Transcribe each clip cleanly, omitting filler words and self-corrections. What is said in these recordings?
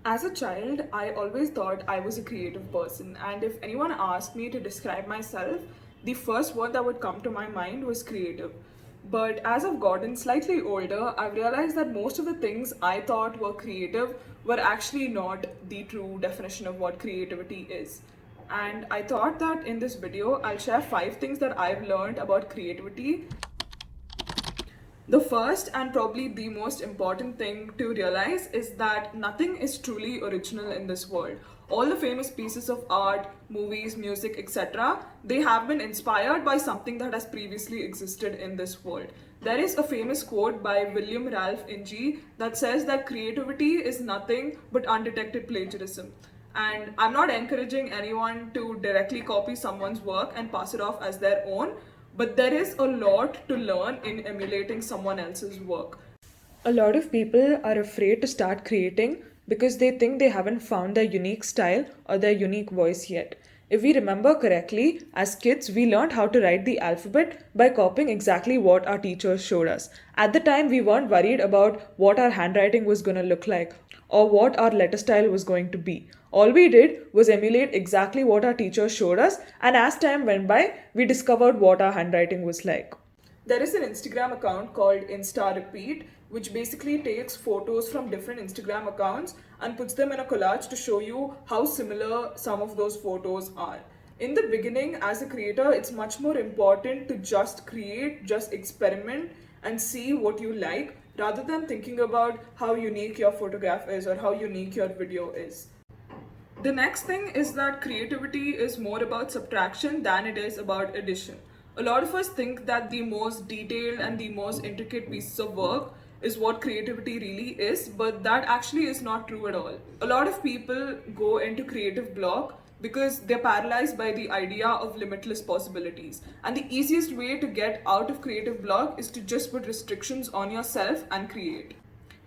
As a child, I always thought I was a creative person, and if anyone asked me to describe myself, the first word that would come to my mind was creative. But as I've gotten slightly older, I've realized that most of the things I thought were creative were actually not the true definition of what creativity is. And I thought that in this video, I'll share 5 things that I've learned about creativity. The first and probably the most important thing to realize is that nothing is truly original in this world. All the famous pieces of art, movies, music, etc., they have been inspired by something that has previously existed in this world. There is a famous quote by William Ralph Inge that says that creativity is nothing but undetected plagiarism. And I'm not encouraging anyone to directly copy someone's work and pass it off as their own, but there is a lot to learn in emulating someone else's work. A lot of people are afraid to start creating because they think they haven't found their unique style or their unique voice yet. If we remember correctly, as kids, we learned how to write the alphabet by copying exactly what our teachers showed us. At the time, we weren't worried about what our handwriting was going to look like or what our letter style was going to be. All we did was emulate exactly what our teachers showed us, and as time went by, we discovered what our handwriting was like. There is an Instagram account called InstaRepeat, which basically takes photos from different Instagram accounts and puts them in a collage to show you how similar some of those photos are. In the beginning, as a creator, it's much more important to just create, just experiment, and see what you like rather than thinking about how unique your photograph is or how unique your video is. The next thing is that creativity is more about subtraction than it is about addition. A lot of us think that the most detailed and the most intricate pieces of work is what creativity really is, but that actually is not true at all. A lot of people go into creative block because they're paralyzed by the idea of limitless possibilities. And the easiest way to get out of creative block is to just put restrictions on yourself and create.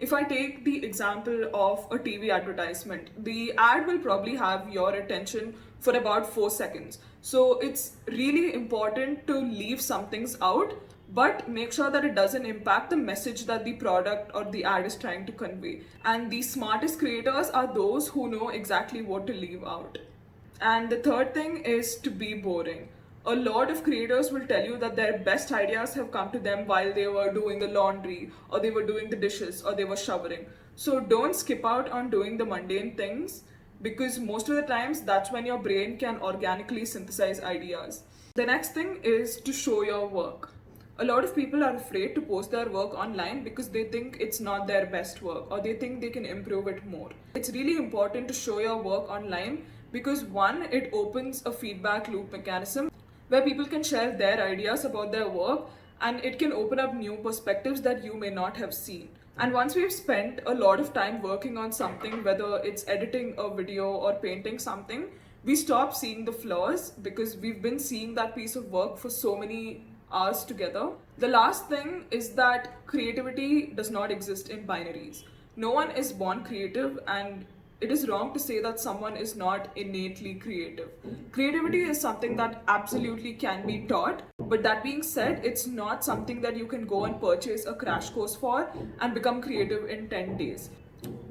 If I take the example of a TV advertisement, the ad will probably have your attention for about 4 seconds. So it's really important to leave some things out, but make sure that it doesn't impact the message that the product or the ad is trying to convey. And the smartest creators are those who know exactly what to leave out. And the third thing is to be boring. A lot of creators will tell you that their best ideas have come to them while they were doing the laundry, or they were doing the dishes, or they were showering. So don't skip out on doing the mundane things, because most of the times that's when your brain can organically synthesize ideas. The next thing is to show your work. A lot of people are afraid to post their work online because they think it's not their best work or they think they can improve it more. It's really important to show your work online because one, it opens a feedback loop mechanism where people can share their ideas about their work, and it can open up new perspectives that you may not have seen. And once we've spent a lot of time working on something, whether it's editing a video or painting something, we stop seeing the flaws because we've been seeing that piece of work for so many hours together. The last thing is that creativity does not exist in binaries. No one is born creative, and it is wrong to say that someone is not innately creative. Creativity is something that absolutely can be taught, but that being said, it's not something that you can go and purchase a crash course for and become creative in 10 days.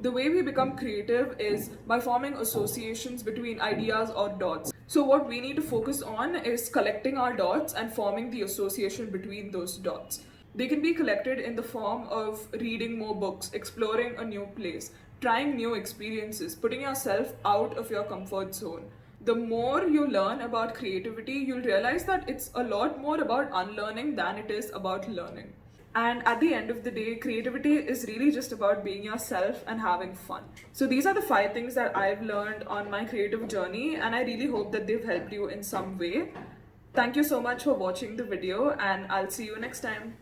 The way we become creative is by forming associations between ideas or dots. So, what we need to focus on is collecting our dots and forming the association between those dots. They can be collected in the form of reading more books, exploring a new place, trying new experiences, putting yourself out of your comfort zone. The more you learn about creativity, you'll realize that it's a lot more about unlearning than it is about learning. And at the end of the day, creativity is really just about being yourself and having fun. So, these are the 5 things that I've learned on my creative journey, and I really hope that they've helped you in some way. Thank you so much for watching the video, and I'll see you next time.